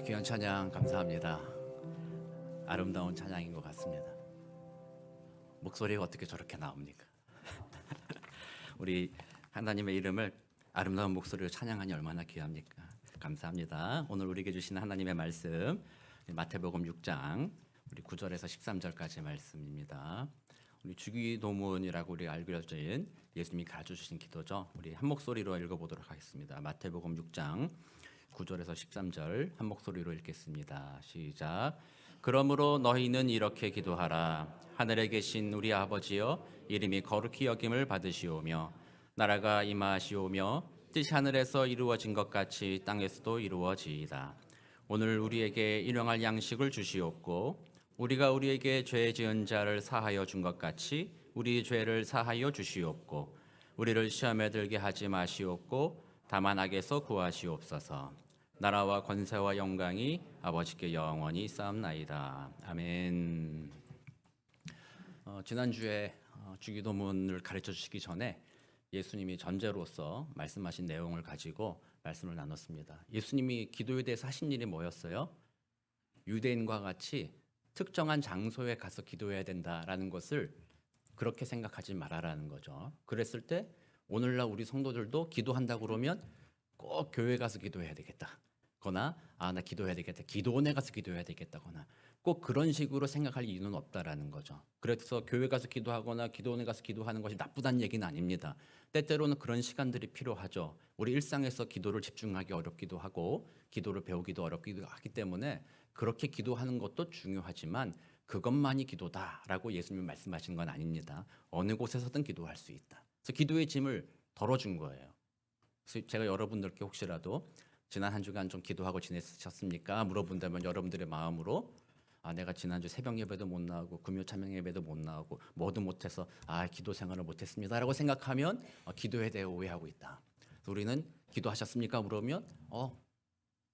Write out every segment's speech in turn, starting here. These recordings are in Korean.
귀한 찬양 감사합니다. 아름다운 찬양인 것 같습니다. 목소리가 어떻게 저렇게 나옵니까? 우리 하나님의 이름을 아름다운 목소리로 찬양하니 얼마나 귀합니까? 감사합니다. 오늘 우리에게 주시는 하나님의 말씀 마태복음 6장 우리 9절에서 13절까지 말씀입니다. 우리 주기도문이라고 우리 알려진 예수님이 가르쳐 주신 기도죠. 우리 한 목소리로 읽어보도록 하겠습니다. 마태복음 6장 9절에서 13절 한 목소리로 읽겠습니다. 시작. 그러므로 너희는 이렇게 기도하라. 하늘에 계신 우리 아버지여, 이름이 거룩히 여김을 받으시오며 나라가 임하시오며 뜻이 하늘에서 이루어진 것 같이 땅에서도 이루어지이다. 오늘 우리에게 일용할 양식을 주시옵고 우리가 우리에게 죄 지은 자를 사하여 준 것 같이 우리 죄를 사하여 주시옵고 우리를 시험에 들게 하지 마시옵고 다만 악에서 구하시옵소서. 나라와 권세와 영광이 아버지께 영원히 쌓옵나이다. 아멘. 지난주에 주기도문을 가르쳐 주시기 전에 예수님이 전제로서 말씀하신 내용을 가지고 말씀을 나눴습니다. 예수님이 기도에 대해서 하신 일이 뭐였어요? 유대인과 같이 특정한 장소에 가서 기도해야 된다라는 것을 그렇게 생각하지 말아라는 거죠. 그랬을 때 오늘날 우리 성도들도 기도한다고 그러면 꼭 교회 가서 기도해야 되겠다 거나 나 기도해야 되겠다, 기도원에 가서 기도해야 되겠다거나 꼭 그런 식으로 생각할 이유는 없다라는 거죠. 그래서 교회 가서 기도하거나 기도원에 가서 기도하는 것이 나쁘다는 얘기는 아닙니다. 때때로는 그런 시간들이 필요하죠. 우리 일상에서 기도를 집중하기 어렵기도 하고 기도를 배우기도 어렵기도 하기 때문에 그렇게 기도하는 것도 중요하지만 그것만이 기도다라고 예수님이 말씀하신 건 아닙니다. 어느 곳에서든 기도할 수 있다. 그래서 기도의 짐을 덜어준 거예요. 그래서 제가 여러분들께 혹시라도 지난 한 주간 좀 기도하고 지내셨습니까? 물어본다면 여러분들의 마음으로 내가 지난주 새벽 예배도 못 나오고 금요 찬양 예배도 못 나오고 뭐도 못해서 기도 생활을 못했습니다라고 생각하면 기도에 대해 오해하고 있다. 우리는 기도하셨습니까? 물으면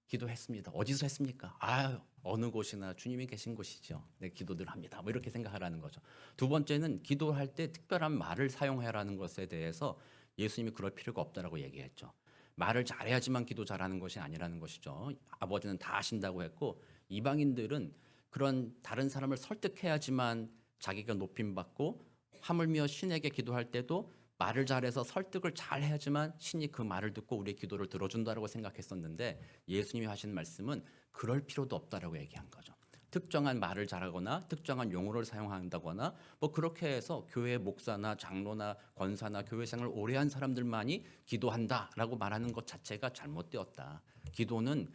기도했습니다. 어디서 했습니까? 어느 곳이나 주님이 계신 곳이죠. 네, 기도들 합니다. 뭐 이렇게 생각하라는 거죠. 두 번째는 기도할 때 특별한 말을 사용하라는 것에 대해서 예수님이 그럴 필요가 없다라고 얘기했죠. 말을 잘해야지만 기도 잘하는 것이 아니라는 것이죠. 아버지는 다 아신다고 했고 이방인들은 그런 다른 사람을 설득해야지만 자기가 높임받고 하물며 신에게 기도할 때도 말을 잘해서 설득을 잘해야지만 신이 그 말을 듣고 우리의 기도를 들어준다고 생각했었는데 예수님이 하신 말씀은 그럴 필요도 없다라고 얘기한 거죠. 특정한 말을 잘하거나 특정한 용어를 사용한다거나 뭐 그렇게 해서 교회 목사나 장로나 권사나 교회생활을 오래 한 사람들만이 기도한다라고 말하는 것 자체가 잘못되었다. 기도는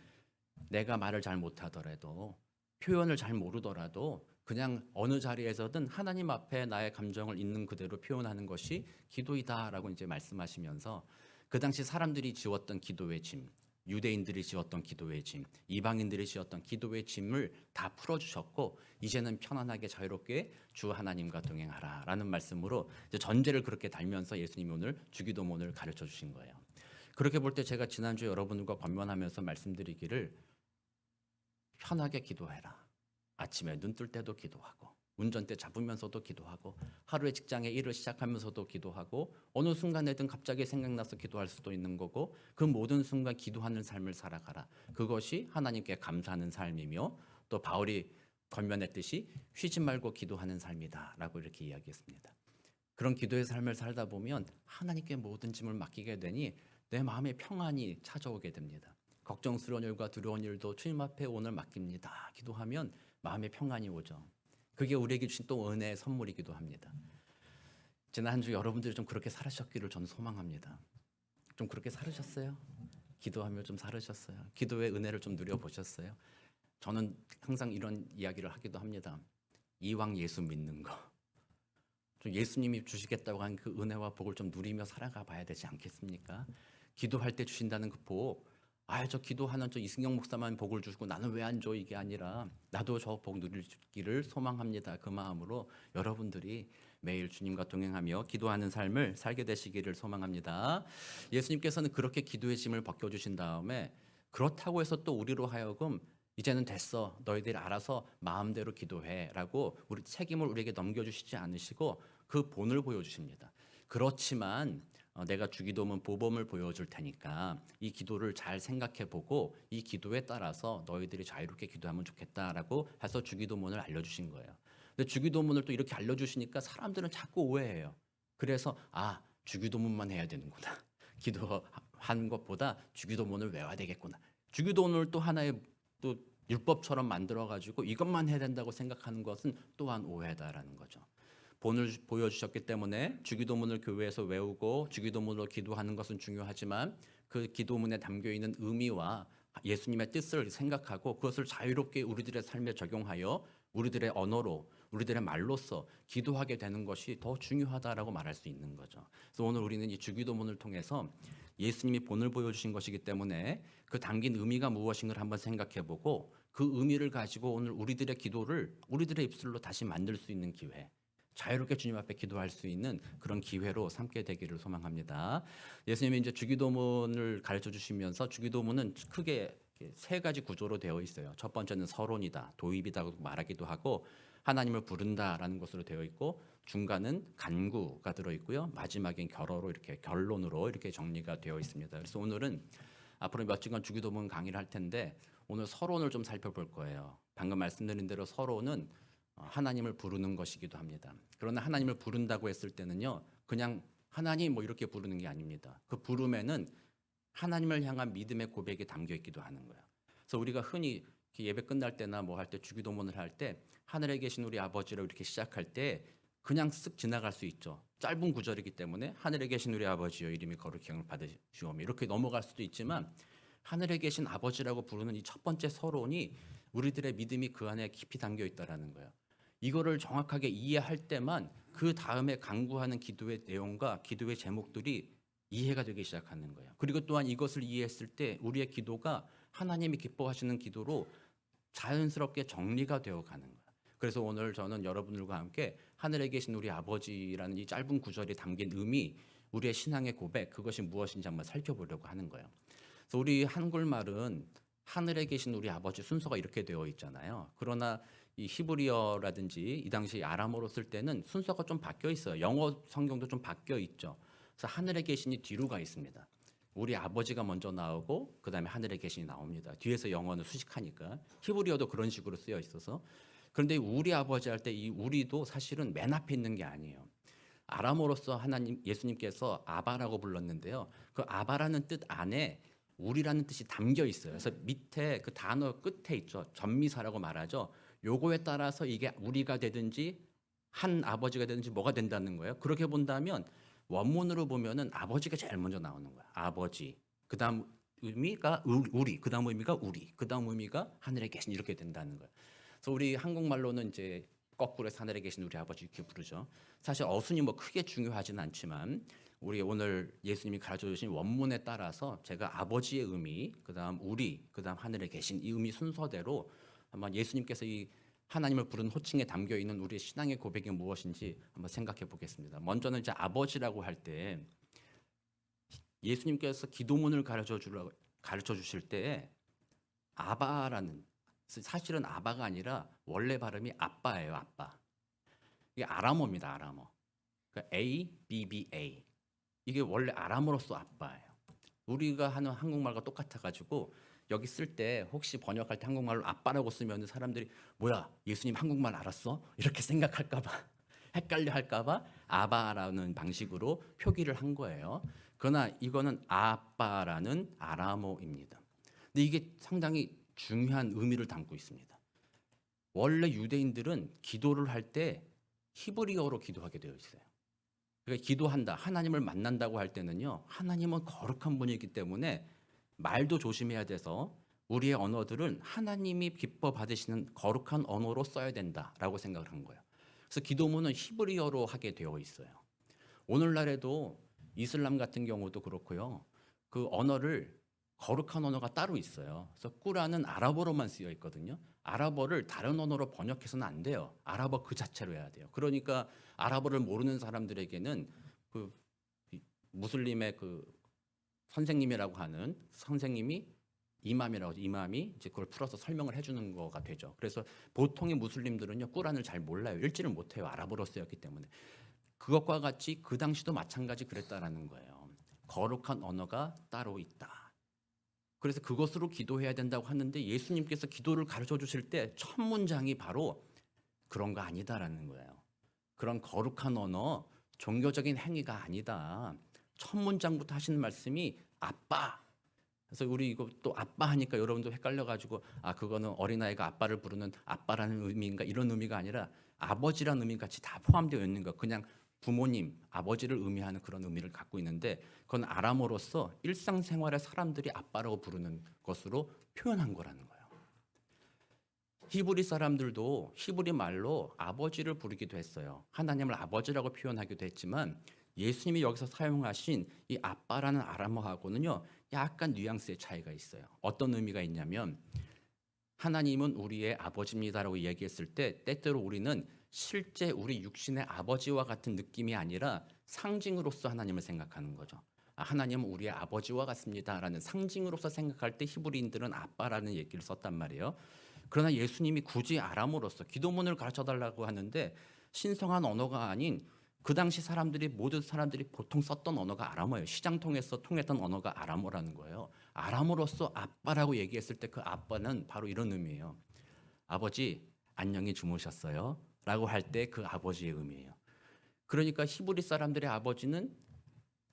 내가 말을 잘 못하더라도 표현을 잘 모르더라도 그냥 어느 자리에서든 하나님 앞에 나의 감정을 있는 그대로 표현하는 것이 기도이다라고 이제 말씀하시면서 그 당시 사람들이 지었던 기도의 짐, 유대인들이 지었던 기도의 짐, 이방인들이 지었던 기도의 짐을 다 풀어주셨고 이제는 편안하게 자유롭게 주 하나님과 동행하라라는 말씀으로 이제 전제를 그렇게 달면서 예수님이 오늘 주기도문을 가르쳐 주신 거예요. 그렇게 볼 때 제가 지난주에 여러분들과 권면하면서 말씀드리기를 편하게 기도해라. 아침에 눈 뜰 때도 기도하고 운전대 잡으면서도 기도하고 하루의 직장에 일을 시작하면서도 기도하고 어느 순간에든 갑자기 생각나서 기도할 수도 있는 거고 그 모든 순간 기도하는 삶을 살아가라. 그것이 하나님께 감사하는 삶이며 또 바울이 권면했듯이 쉬지 말고 기도하는 삶이다 라고 이렇게 이야기했습니다. 그런 기도의 삶을 살다 보면 하나님께 모든 짐을 맡기게 되니 내 마음에 평안이 찾아오게 됩니다. 걱정스러운 일과 두려운 일도 주님 앞에 오늘 맡깁니다. 기도하면 마음에 평안이 오죠. 그게 우리에게 주신 또 은혜의 선물이기도 합니다. 지난 한 주 여러분들이 좀 그렇게 살으셨기를 저는 소망합니다. 좀 그렇게 살으셨어요? 기도하며 좀 살으셨어요? 기도의 은혜를 좀 누려보셨어요? 저는 항상 이런 이야기를 하기도 합니다. 이왕 예수 믿는 거, 좀 예수님이 주시겠다고 한 그 은혜와 복을 좀 누리며 살아가 봐야 되지 않겠습니까? 기도할 때 주신다는 그 복, 저 기도하는 저 이승영 목사만 복을 주고 나는 왜 안 줘? 이게 아니라 나도 저 복 누리기를 소망합니다. 그 마음으로 여러분들이 매일 주님과 동행하며 기도하는 삶을 살게 되시기를 소망합니다. 예수님께서는 그렇게 기도의 짐을 벗겨주신 다음에 그렇다고 해서 또 우리로 하여금 이제는 됐어, 너희들이 알아서 마음대로 기도해 라고 우리 책임을 우리에게 넘겨주시지 않으시고 그 본을 보여주십니다. 그렇지만 내가 주기도문 보범을 보여줄 테니까 이 기도를 잘 생각해보고 이 기도에 따라서 너희들이 자유롭게 기도하면 좋겠다라고 해서 주기도문을 알려주신 거예요. 근데 주기도문을 또 이렇게 알려주시니까 사람들은 자꾸 오해해요. 그래서 주기도문만 해야 되는구나. 기도하는 것보다 주기도문을 외워야 되겠구나. 주기도문을 또 하나의 또 율법처럼 만들어가지고 이것만 해야 된다고 생각하는 것은 또한 오해다라는 거죠. 본을 보여주셨기 때문에 주기도문을 교회에서 외우고 주기도문으로 기도하는 것은 중요하지만 그 기도문에 담겨있는 의미와 예수님의 뜻을 생각하고 그것을 자유롭게 우리들의 삶에 적용하여 우리들의 언어로 우리들의 말로써 기도하게 되는 것이 더 중요하다라고 말할 수 있는 거죠. 그래서 오늘 우리는 이 주기도문을 통해서 예수님이 본을 보여주신 것이기 때문에 그 담긴 의미가 무엇인가를 한번 생각해보고 그 의미를 가지고 오늘 우리들의 기도를 우리들의 입술로 다시 만들 수 있는 기회, 자유롭게 주님 앞에 기도할 수 있는 그런 기회로 삼게 되기를 소망합니다. 예수님이 이제 주기도문을 가르쳐 주시면서 주기도문은 크게 세 가지 구조로 되어 있어요. 첫 번째는 서론이다, 도입이다고 말하기도 하고 하나님을 부른다라는 것으로 되어 있고 중간은 간구가 들어 있고요. 마지막엔 결어로 이렇게 결론으로 이렇게 정리가 되어 있습니다. 그래서 오늘은 앞으로 몇 주간 주기도문 강의를 할 텐데 오늘 서론을 좀 살펴볼 거예요. 방금 말씀드린 대로 서론은 하나님을 부르는 것이기도 합니다. 그러나 하나님을 부른다고 했을 때는요, 그냥 하나님 뭐 이렇게 부르는 게 아닙니다. 그 부름에는 하나님을 향한 믿음의 고백이 담겨 있기도 하는 거예요. 그래서 우리가 흔히 예배 끝날 때나 뭐 할 때 주기도문을 할 때 하늘에 계신 우리 아버지라고 이렇게 시작할 때 그냥 쓱 지나갈 수 있죠. 짧은 구절이기 때문에 하늘에 계신 우리 아버지여 이름이 거룩히 여김을 받으시오며 이렇게 넘어갈 수도 있지만 하늘에 계신 아버지라고 부르는 이 첫 번째 서론이 우리들의 믿음이 그 안에 깊이 담겨 있다라는 거예요. 이거를 정확하게 이해할 때만 그 다음에 간구하는 기도의 내용과 기도의 제목들이 이해가 되기 시작하는 거예요. 그리고 또한 이것을 이해했을 때 우리의 기도가 하나님이 기뻐하시는 기도로 자연스럽게 정리가 되어 가는 거예요. 그래서 오늘 저는 여러분들과 함께 하늘에 계신 우리 아버지라는 이 짧은 구절이 담긴 의미, 우리의 신앙의 고백, 그것이 무엇인지 한번 살펴보려고 하는 거예요. 그래서 우리 한글말은 하늘에 계신 우리 아버지 순서가 이렇게 되어 있잖아요. 그러나 이 히브리어라든지 이 당시 아람어로 쓸 때는 순서가 좀 바뀌어 있어요. 영어 성경도 좀 바뀌어 있죠. 그래서 하늘에 계신이 뒤로 가 있습니다. 우리 아버지가 먼저 나오고 그다음에 하늘에 계신이 나옵니다. 뒤에서 영어는 수식하니까 히브리어도 그런 식으로 쓰여 있어서 그런데 우리 아버지 할 때 이 우리도 사실은 맨 앞에 있는 게 아니에요. 아람어로서 하나님 예수님께서 아바라고 불렀는데요. 그 아바라는 뜻 안에 우리라는 뜻이 담겨 있어요. 그래서 밑에 그 단어 끝에 있죠. 전미사라고 말하죠. 요거에 따라서 이게 우리가 되든지 한 아버지가 되든지 뭐가 된다는 거예요. 그렇게 본다면 원문으로 보면은 아버지가 제일 먼저 나오는 거야. 아버지. 그다음 의미가 우리. 그다음 의미가 우리. 그다음 의미가 하늘에 계신 이렇게 된다는 거예요. 그래서 우리 한국말로는 이제 거꾸로 해서 하늘에 계신 우리 아버지 이렇게 부르죠. 사실 어순이 뭐 크게 중요하지는 않지만 우리 오늘 예수님이 가르쳐 주신 원문에 따라서 제가 아버지의 의미, 그다음 우리, 그다음 하늘에 계신 이 의미 순서대로 한번 예수님께서 이 하나님을 부르는 호칭에 담겨 있는 우리의 신앙의 고백이 무엇인지 한번 생각해 보겠습니다. 먼저는 이제 아버지라고 할 때 예수님께서 기도문을 가르쳐 주실 때 아바라는 사실은 아바가 아니라 원래 발음이 아빠예요, 아빠. 이게 아람어입니다, 아람어. 그러니까 A, B, B, A. 이게 원래 아람어로서 아빠예요. 우리가 하는 한국말과 똑같아가지고 여기 쓸 때 혹시 번역할 때 한국말로 아빠라고 쓰면 사람들이 뭐야 예수님 한국말 알았어? 이렇게 생각할까봐 헷갈려 할까봐 아바라는 방식으로 표기를 한 거예요. 그러나 이거는 아빠라는 아람어입니다. 근데 이게 상당히 중요한 의미를 담고 있습니다. 원래 유대인들은 기도를 할 때 히브리어로 기도하게 되어 있어요. 그러니까 기도한다, 하나님을 만난다고 할 때는요, 하나님은 거룩한 분이기 때문에 말도 조심해야 돼서 우리의 언어들은 하나님이 기뻐 받으시는 거룩한 언어로 써야 된다라고 생각을 한 거예요. 그래서 기도문은 히브리어로 하게 되어 있어요. 오늘날에도 이슬람 같은 경우도 그렇고요. 그 언어를 거룩한 언어가 따로 있어요. 그래서 꾸란은 아랍어로만 쓰여 있거든요. 아랍어를 다른 언어로 번역해서는 안 돼요. 아랍어 그 자체로 해야 돼요. 그러니까 아랍어를 모르는 사람들에게는 그 무슬림의 그 선생님이라고 하는 선생님이 이맘이라고 하죠. 이맘이 이제 그걸 풀어서 설명을 해주는 거가 되죠. 그래서 보통의 무슬림들은요 꾸란을 잘 몰라요. 읽지를 못해요. 아랍어로 쓰였기 때문에. 그것과 같이 그 당시도 마찬가지 그랬다라는 거예요. 거룩한 언어가 따로 있다. 그래서 그것으로 기도해야 된다고 하는데 예수님께서 기도를 가르쳐 주실 때 첫 문장이 바로 그런 거 아니다라는 거예요. 그런 거룩한 언어, 종교적인 행위가 아니다. 첫 문장부터 하시는 말씀이 아빠. 그래서 우리 이거 또 아빠 하니까 여러분도 헷갈려가지고 그거는 어린아이가 아빠를 부르는 아빠라는 의미인가 이런 의미가 아니라 아버지라는 의미 같이 다 포함되어 있는 거. 그냥 부모님, 아버지를 의미하는 그런 의미를 갖고 있는데 그건 아람어로서 일상생활의 사람들이 아빠라고 부르는 것으로 표현한 거라는 거예요. 히브리 사람들도 히브리 말로 아버지를 부르기도 했어요. 하나님을 아버지라고 표현하기도 했지만 예수님이 여기서 사용하신 이 아빠라는 아람어하고는요 약간 뉘앙스의 차이가 있어요. 어떤 의미가 있냐면 하나님은 우리의 아버지입니다라고 이야기했을 때 때때로 우리는 실제 우리 육신의 아버지와 같은 느낌이 아니라 상징으로서 하나님을 생각하는 거죠. 하나님은 우리의 아버지와 같습니다라는 상징으로서 생각할 때 히브리인들은 아빠라는 얘기를 썼단 말이에요. 그러나 예수님이 굳이 아람어로서 기도문을 가르쳐달라고 하는데 신성한 언어가 아닌 그 당시 모든 사람들이 보통 썼던 언어가 아람어예요. 시장통에서 통했던 언어가 아람어라는 거예요. 아람어로서 아빠라고 얘기했을 때 그 아빠는 바로 이런 의미예요. 아버지 안녕히 주무셨어요? 라고 할 때 그 아버지의 의미예요. 그러니까 히브리 사람들의 아버지는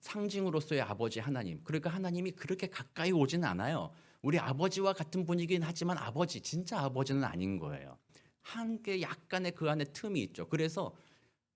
상징으로서의 아버지 하나님. 그러니까 하나님이 그렇게 가까이 오진 않아요. 우리 아버지와 같은 분이긴 하지만 진짜 아버지는 아닌 거예요. 한게 약간의 그 안에 틈이 있죠. 그래서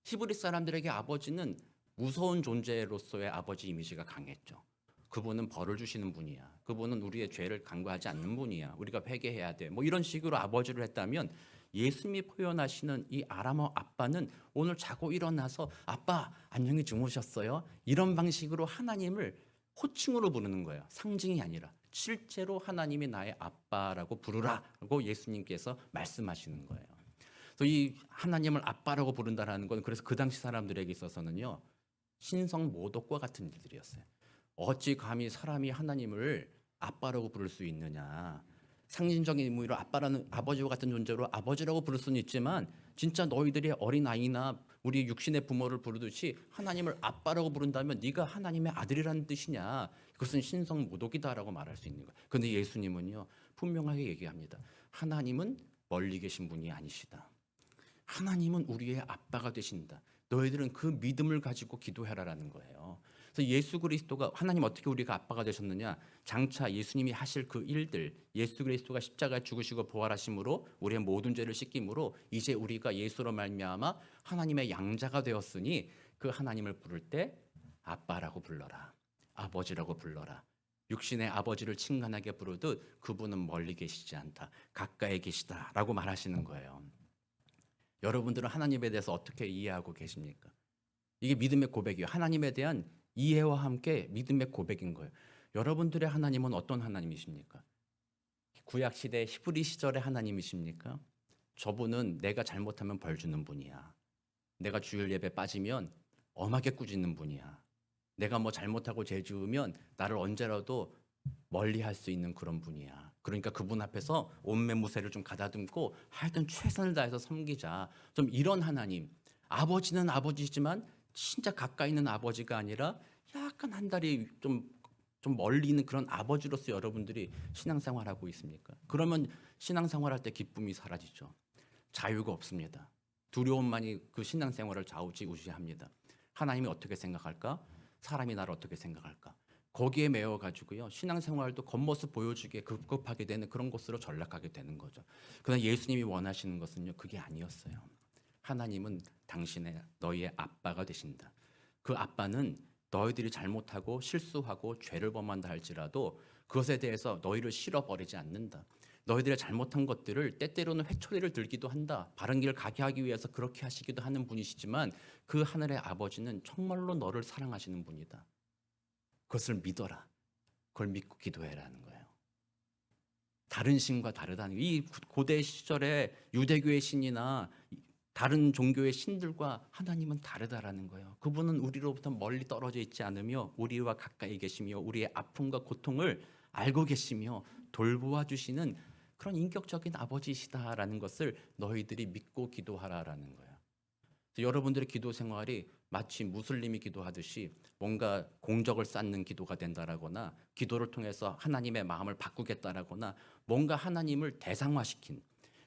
히브리 사람들에게 아버지는 무서운 존재로서의 아버지 이미지가 강했죠. 그분은 벌을 주시는 분이야. 그분은 우리의 죄를 간과하지 않는 분이야. 우리가 회개해야 돼. 뭐 이런 식으로 아버지를 했다면 예수님이 표현하시는 이 아람어 아빠는 오늘 자고 일어나서 아빠 안녕히 주무셨어요? 이런 방식으로 하나님을 호칭으로 부르는 거예요. 상징이 아니라 실제로 하나님이 나의 아빠라고 부르라고 예수님께서 말씀하시는 거예요. 그래서 이 하나님을 아빠라고 부른다라는 건 그래서 그 당시 사람들에게 있어서는요 신성 모독과 같은 일들이었어요. 어찌 감히 사람이 하나님을 아빠라고 부를 수 있느냐. 상징적인 의미로 아버지와 같은 존재로 아버지라고 부를 수는 있지만 진짜 너희들이 어린아이나 우리 육신의 부모를 부르듯이 하나님을 아빠라고 부른다면 네가 하나님의 아들이라는 뜻이냐. 그것은 신성 모독이다라고 말할 수 있는 거예요. 그런데 예수님은요 분명하게 얘기합니다. 하나님은 멀리 계신 분이 아니시다. 하나님은 우리의 아빠가 되신다. 너희들은 그 믿음을 가지고 기도해라라는 거예요. 그래서 예수 그리스도가 하나님 어떻게 우리가 아빠가 되셨느냐? 장차 예수님이 하실 그 일들, 예수 그리스도가 십자가에 죽으시고 부활하심으로 우리의 모든 죄를 씻김으로 이제 우리가 예수로 말미암아 하나님의 양자가 되었으니 그 하나님을 부를 때 아빠라고 불러라. 아버지라고 불러라. 육신의 아버지를 칭찬하게 부르듯 그분은 멀리 계시지 않다. 가까이 계시다라고 말하시는 거예요. 여러분들은 하나님에 대해서 어떻게 이해하고 계십니까? 이게 믿음의 고백이에요. 하나님에 대한 이해와 함께 믿음의 고백인 거예요. 여러분들의 하나님은 어떤 하나님이십니까? 구약시대 히브리 시절의 하나님이십니까? 저분은 내가 잘못하면 벌 주는 분이야. 내가 주일 예배 빠지면 엄하게 꾸짖는 분이야. 내가 뭐 잘못하고 죄 지으면 나를 언제라도 멀리 할 수 있는 그런 분이야. 그러니까 그분 앞에서 온매무새를 좀 가다듬고 하여튼 최선을 다해서 섬기자. 좀 이런 하나님. 아버지는 아버지지만 진짜 가까이 있는 아버지가 아니라 약간 한 다리 좀 멀리 있는 그런 아버지로서 여러분들이 신앙생활하고 있습니까? 그러면 신앙생활할 때 기쁨이 사라지죠. 자유가 없습니다. 두려움만이 그 신앙생활을 좌우지우지합니다. 하나님이 어떻게 생각할까? 사람이 나를 어떻게 생각할까? 거기에 매여 가지고요. 신앙생활도 겉모습 보여주기에 급급하게 되는 그런 곳으로 전락하게 되는 거죠. 그러나 예수님이 원하시는 것은요. 그게 아니었어요. 하나님은 너희의 아빠가 되신다. 그 아빠는 너희들이 잘못하고 실수하고 죄를 범한다 할지라도 그것에 대해서 너희를 실어버리지 않는다. 너희들의 잘못한 것들을 때때로는 회초리를 들기도 한다. 바른 길을 가게 하기 위해서 그렇게 하시기도 하는 분이시지만 그 하늘의 아버지는 정말로 너를 사랑하시는 분이다. 그것을 믿어라. 그걸 믿고 기도해라는 거예요. 다른 신과 다르다는 거예요. 이 고대 시절에 유대교의 신이나 다른 종교의 신들과 하나님은 다르다라는 거예요. 그분은 우리로부터 멀리 떨어져 있지 않으며 우리와 가까이 계시며 우리의 아픔과 고통을 알고 계시며 돌보아 주시는 그런 인격적인 아버지시다라는 것을 너희들이 믿고 기도하라라는 거예요. 여러분들의 기도 생활이 마치 무슬림이 기도하듯이 뭔가 공적을 쌓는 기도가 된다라거나 기도를 통해서 하나님의 마음을 바꾸겠다라거나 뭔가 하나님을 대상화시킨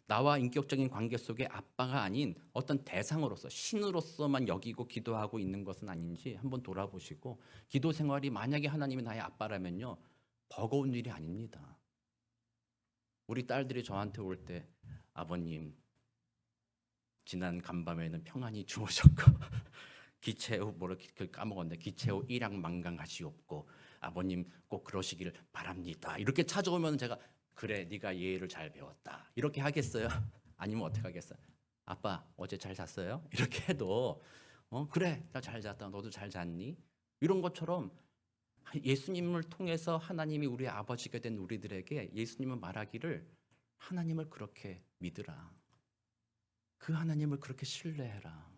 나와 인격적인 관계 속에 아빠가 아닌 어떤 대상으로서 신으로서만 여기고 기도하고 있는 것은 아닌지 한번 돌아보시고 기도 생활이 만약에 하나님이 나의 아빠라면요 버거운 일이 아닙니다. 우리 딸들이 저한테 올 때 아버님 지난 간밤에는 평안히 주무셨고 기체후 뭐라 까먹었네. 기체후 일양만강하시옵고 아버님 꼭 그러시길 바랍니다. 이렇게 찾아오면 제가 그래 네가 예의를 잘 배웠다 이렇게 하겠어요? 아니면 어떻게 하겠어요? 아빠 어제 잘 잤어요? 이렇게 해도 그래 나 잘 잤다 너도 잘 잤니? 이런 것처럼 예수님을 통해서 하나님이 우리 아버지가 된 우리들에게 예수님은 말하기를 하나님을 그렇게 믿으라. 그 하나님을 그렇게 신뢰해라.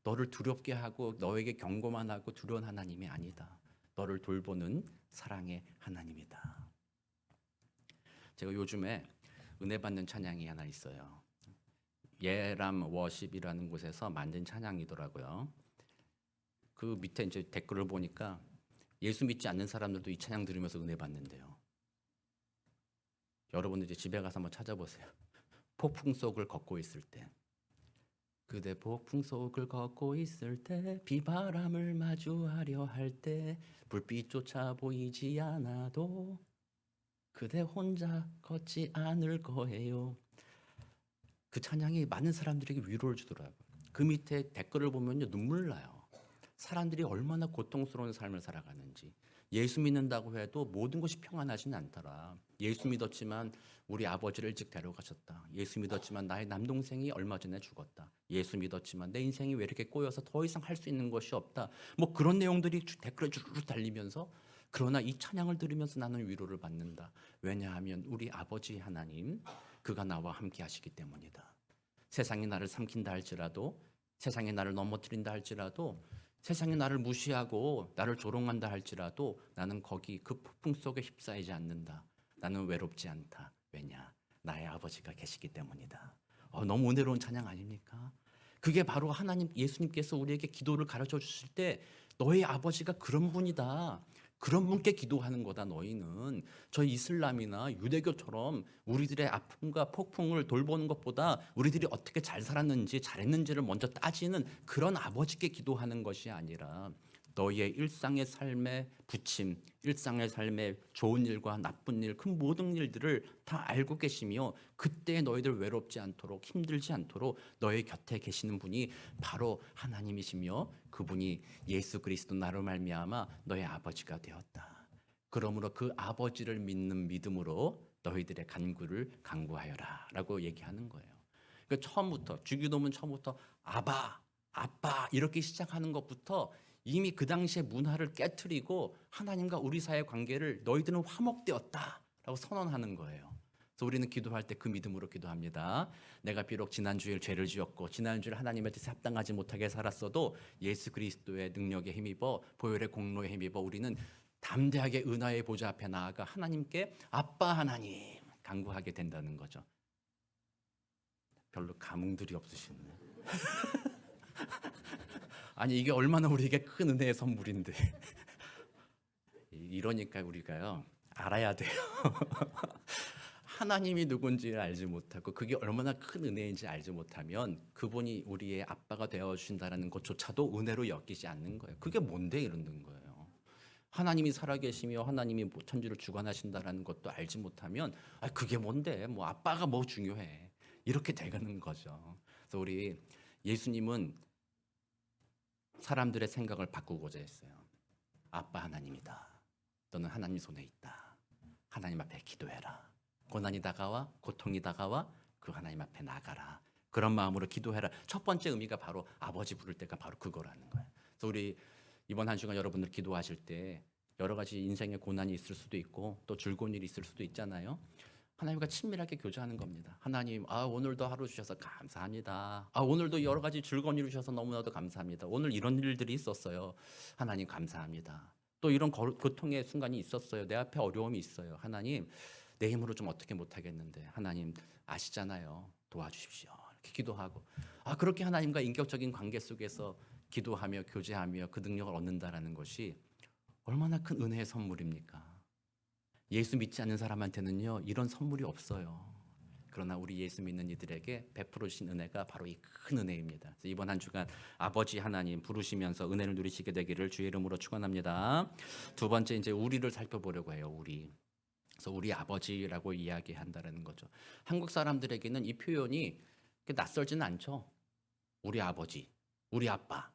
너를 두렵게 하고 너에게 경고만 하고 두려운 하나님이 아니다. 너를 돌보는 사랑의 하나님이다. 제가 요즘에 은혜 받는 찬양이 하나 있어요. 예람 워십이라는 곳에서 만든 찬양이더라고요. 그 밑에 이제 댓글을 보니까 예수 믿지 않는 사람들도 이 찬양 들으면서 은혜 받는데요. 여러분들 이제 집에 가서 한번 찾아보세요. 폭풍 속을 걷고 있을 때 그대 폭풍 속을 걷고 있을 때 비바람을 마주하려 할 때 불빛조차 보이지 않아도 그대 혼자 걷지 않을 거예요. 그 찬양이 많은 사람들에게 위로를 주더라고요. 그 밑에 댓글을 보면요 눈물 나요. 사람들이 얼마나 고통스러운 삶을 살아가는지. 예수 믿는다고 해도 모든 것이 평안하지는 않더라. 예수 믿었지만 우리 아버지를 일찍 데려가셨다. 예수 믿었지만 나의 남동생이 얼마 전에 죽었다. 예수 믿었지만 내 인생이 왜 이렇게 꼬여서 더 이상 할 수 있는 것이 없다. 뭐 그런 내용들이 댓글에 주르르 달리면서 그러나 이 찬양을 들으면서 나는 위로를 받는다. 왜냐하면 우리 아버지 하나님 그가 나와 함께 하시기 때문이다. 세상이 나를 삼킨다 할지라도 세상이 나를 넘어뜨린다 할지라도 세상이 나를 무시하고 나를 조롱한다 할지라도 나는 거기 그 폭풍 속에 휩싸이지 않는다. 나는 외롭지 않다. 왜냐? 나의 아버지가 계시기 때문이다. 너무 은혜로운 찬양 아닙니까? 그게 바로 하나님 예수님께서 우리에게 기도를 가르쳐 주실 때 너의 아버지가 그런 분이다. 그런 분께 기도하는 거다. 너희는 저 이슬람이나 유대교처럼 우리들의 아픔과 폭풍을 돌보는 것보다 우리들이 어떻게 잘 살았는지 잘했는지를 먼저 따지는 그런 아버지께 기도하는 것이 아니라 너희의 일상의 삶의 부침, 일상의 삶의 좋은 일과 나쁜 일, 그 모든 일들을 다 알고 계시며 그때 너희들 외롭지 않도록 힘들지 않도록 너희 곁에 계시는 분이 바로 하나님이시며 그분이 예수 그리스도 나로 말미암아 너의 아버지가 되었다. 그러므로 그 아버지를 믿는 믿음으로 너희들의 간구를 간구하여라 라고 얘기하는 거예요. 그러니까 처음부터 주기도문 처음부터 아바, 아빠 이렇게 시작하는 것부터 이미 그 당시의 문화를 깨트리고 하나님과 우리 사이의 관계를 너희들은 화목되었다라고 선언하는 거예요. 그래서 우리는 기도할 때 그 믿음으로 기도합니다. 내가 비록 지난주일 죄를 지었고 지난주일 하나님의 뜻에 합당하지 못하게 살았어도 예수 그리스도의 능력에 힘입어 보혈의 공로에 힘입어 우리는 담대하게 은하의 보좌 앞에 나아가 하나님께 아빠 하나님 간구하게 된다는 거죠. 별로 감흥들이 없으시네. 아니 이게 얼마나 우리에게 큰 은혜의 선물인데 이러니까 우리가요 알아야 돼요. 하나님이 누군지를 알지 못하고 그게 얼마나 큰 은혜인지 알지 못하면 그분이 우리의 아빠가 되어주신다는 것조차도 은혜로 여기지 않는 거예요. 그게 뭔데 이러는 거예요. 하나님이 살아계시며 하나님이 천지를 주관하신다는 것도 알지 못하면 그게 뭔데 뭐 아빠가 뭐 중요해 이렇게 되는 거죠. 그래서 우리 예수님은 사람들의 생각을 바꾸고자 했어요. 아빠 하나님이다. 너는 하나님 손에 있다. 하나님 앞에 기도해라. 고난이 다가와 고통이 다가와 그 하나님 앞에 나가라. 그런 마음으로 기도해라. 첫 번째 의미가 바로 아버지 부를 때가 바로 그거라는 거예요. 그래서 우리 이번 한 주간 여러분들 기도하실 때 여러 가지 인생의 고난이 있을 수도 있고 또 즐거운 일이 있을 수도 있잖아요. 하나님과 친밀하게 교제하는 겁니다. 하나님, 오늘도 하루 주셔서 감사합니다. 오늘도 여러 가지 즐거운 일 주셔서 너무나도 감사합니다. 오늘 이런 일들이 있었어요. 하나님 감사합니다. 또 이런 고통의 순간이 있었어요. 내 앞에 어려움이 있어요. 하나님, 내 힘으로 좀 어떻게 못하겠는데 하나님 아시잖아요. 도와주십시오. 이렇게 기도하고 그렇게 하나님과 인격적인 관계 속에서 기도하며 교제하며 그 능력을 얻는다라는 것이 얼마나 큰 은혜의 선물입니까? 예수 믿지 않는 사람한테는요, 이런 선물이 없어요. 그러나 우리 예수 믿는 이들에게 베풀어 주신 은혜가 바로 이 큰 은혜입니다. 그래서 이번 한 주간 아버지 하나님 부르시면서 은혜를 누리시게 되기를 주의 이름으로 축원합니다. 두 번째 이제 우리를 살펴보려고 해요. 우리. 그래서 우리 아버지라고 이야기한다는 거죠. 한국 사람들에게는 이 표현이 낯설지는 않죠. 우리 아버지, 우리 아빠.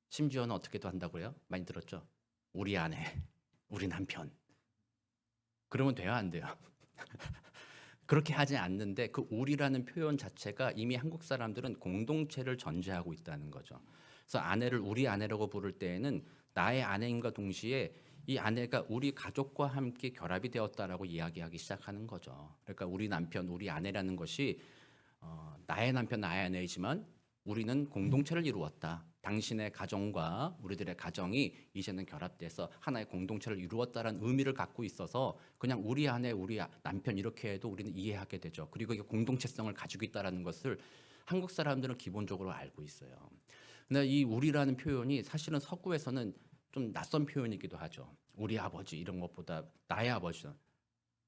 심지어는 어떻게도 한다고요? 많이 들었죠? 우리 아내, 우리 남편. 그러면 돼요, 안 돼요? 그렇게 하지 않는데 그 우리라는 표현 자체가 이미 한국 사람들은 공동체를 전제하고 있다는 거죠. 그래서 아내를 우리 아내라고 부를 때에는 나의 아내인과 동시에 이 아내가 우리 가족과 함께 결합이 되었다라고 이야기하기 시작하는 거죠. 그러니까 우리 남편, 우리 아내라는 것이 나의 남편, 나의 아내이지만 우리는 공동체를 이루었다. 당신의 가정과 우리들의 가정이 이제는 결합돼서 하나의 공동체를 이루었다는 의미를 갖고 있어서 그냥 우리 아내, 우리 남편 이렇게 해도 우리는 이해하게 되죠. 그리고 이게 공동체성을 가지고 있다는 것을 한국 사람들은 기본적으로 알고 있어요. 근데 이 우리라는 표현이 사실은 서구에서는 좀 낯선 표현이기도 하죠. 우리 아버지 이런 것보다 나의 아버지,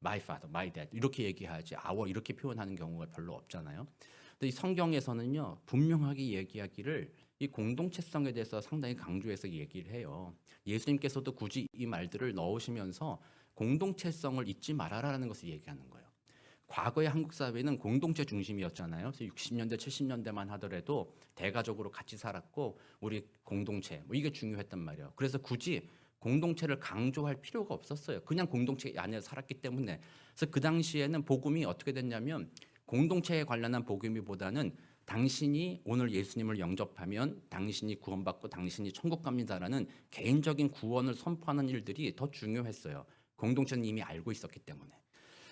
my father, my dad 이렇게 얘기하지 our 이렇게 표현하는 경우가 별로 없잖아요. 근데 이 성경에서는요 분명하게 얘기하기를 이 공동체성에 대해서 상당히 강조해서 얘기를 해요. 예수님께서도 굳이 이 말들을 넣으시면서 공동체성을 잊지 말아라라는 것을 얘기하는 거예요. 과거의 한국 사회는 공동체 중심이었잖아요. 그래서 60년대, 70년대만 하더라도 대가족으로 같이 살았고 우리 공동체 뭐 이게 중요했단 말이에요. 그래서 굳이 공동체를 강조할 필요가 없었어요. 그냥 공동체 안에 살았기 때문에. 그래서 그 당시에는 복음이 어떻게 됐냐면 공동체에 관련한 복음이보다는 당신이 오늘 예수님을 영접하면 당신이 구원받고 당신이 천국 갑니다라는 개인적인 구원을 선포하는 일들이 더 중요했어요. 공동체는 이미 알고 있었기 때문에.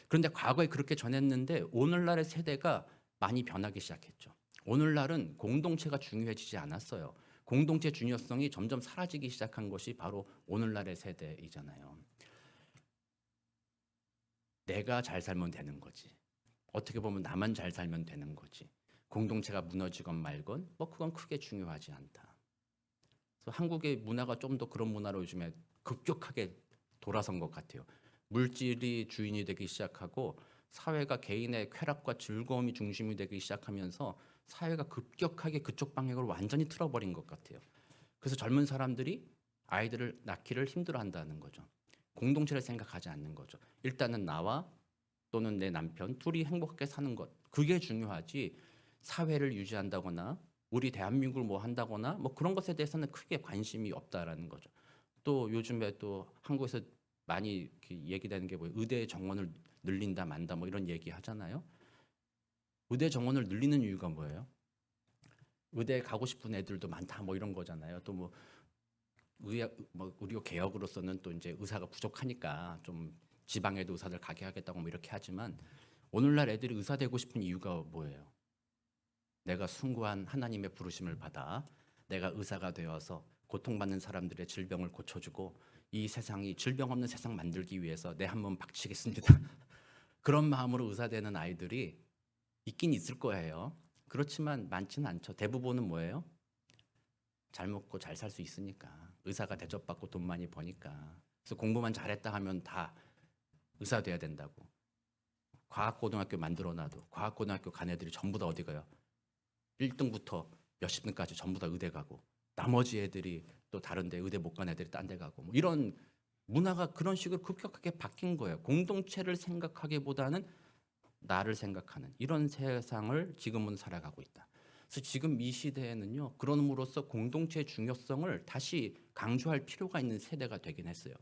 그런데 과거에 그렇게 전했는데 오늘날의 세대가 많이 변하기 시작했죠. 오늘날은 공동체가 중요해지지 않았어요. 공동체 중요성이 점점 사라지기 시작한 것이 바로 오늘날의 세대이잖아요. 내가 잘 살면 되는 거지. 어떻게 보면 나만 잘 살면 되는 거지. 공동체가 무너지건 말건 뭐 그건 크게 중요하지 않다. 그래서 한국의 문화가 좀 더 그런 문화로 요즘에 급격하게 돌아선 것 같아요. 물질이 주인이 되기 시작하고 사회가 개인의 쾌락과 즐거움이 중심이 되기 시작하면서 사회가 급격하게 그쪽 방향으로 완전히 틀어버린 것 같아요. 그래서 젊은 사람들이 아이들을 낳기를 힘들어한다는 거죠. 공동체를 생각하지 않는 거죠. 일단은 나와 또는 내 남편 둘이 행복하게 사는 것 그게 중요하지 사회를 유지한다거나 우리 대한민국을 뭐 한다거나 뭐 그런 것에 대해서는 크게 관심이 없다라는 거죠. 또 요즘에 또 한국에서 많이 얘기되는 게 뭐예요? 의대 정원을 늘린다 만다 뭐 이런 얘기 하잖아요. 의대 정원을 늘리는 이유가 뭐예요? 의대 가고 싶은 애들도 많다 뭐 이런 거잖아요. 또 뭐 의료 개혁으로서는 또 이제 의사가 부족하니까 좀 지방에도 의사들 가게 하겠다고 뭐 이렇게 하지만 오늘날 애들이 의사 되고 싶은 이유가 뭐예요? 내가 숭고한 하나님의 부르심을 받아 내가 의사가 되어서 고통받는 사람들의 질병을 고쳐주고 이 세상이 질병 없는 세상 만들기 위해서 내 한 몸 바치겠습니다. 그런 마음으로 의사 되는 아이들이 있긴 있을 거예요. 그렇지만 많지는 않죠. 대부분은 뭐예요? 잘 먹고 잘 살 수 있으니까 의사가 대접받고 돈 많이 버니까 그래서 공부만 잘했다 하면 다 의사 돼야 된다고 과학고등학교 만들어놔도 과학고등학교 간 애들이 전부 다 어디 가요? 1등부터 몇십 등까지 전부 다 의대 가고 나머지 애들이 또 다른 데 의대 못 간 애들이 딴 데 가고 뭐 이런 문화가 그런 식으로 급격하게 바뀐 거예요. 공동체를 생각하기보다는 나를 생각하는 이런 세상을 지금은 살아가고 있다. 그래서 지금 이 시대에는요. 그럼으로써 공동체의 중요성을 다시 강조할 필요가 있는 세대가 되긴 했어요.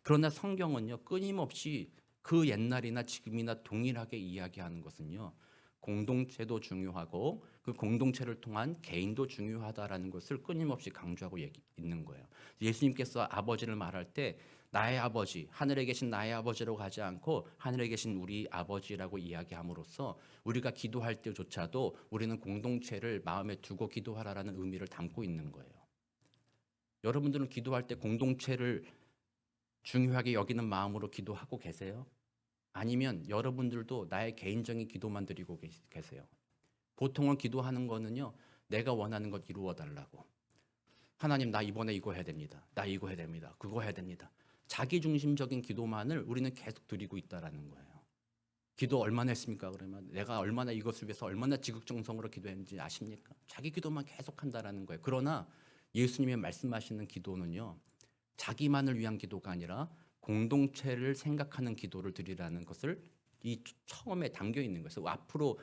그러나 성경은요. 끊임없이 그 옛날이나 지금이나 동일하게 이야기하는 것은요. 공동체도 중요하고 그 공동체를 통한 개인도 중요하다라는 것을 끊임없이 강조하고 있는 거예요. 예수님께서 아버지를 말할 때 나의 아버지, 하늘에 계신 나의 아버지라고 하지 않고 하늘에 계신 우리 아버지라고 이야기함으로써 우리가 기도할 때조차도 우리는 공동체를 마음에 두고 기도하라라는 의미를 담고 있는 거예요. 여러분들은 기도할 때 공동체를 중요하게 여기는 마음으로 기도하고 계세요? 아니면 여러분들도 나의 개인적인 기도만 드리고 계세요? 보통은 기도하는 거는요. 내가 원하는 것 이루어 달라고. 하나님 나 이번에 이거 해야 됩니다. 나 이거 해야 됩니다. 그거 해야 됩니다. 자기 중심적인 기도만을 우리는 계속 드리고 있다라는 거예요. 기도 얼마나 했습니까? 그러면 내가 얼마나 이것을 위해서 얼마나 지극정성으로 기도했는지 아십니까? 자기 기도만 계속 한다라는 거예요. 그러나 예수님이 말씀하시는 기도는요, 자기만을 위한 기도가 아니라 공동체를 생각하는 기도를 드리라는 것을 이 처음에 담겨 있는 거예요. 앞으로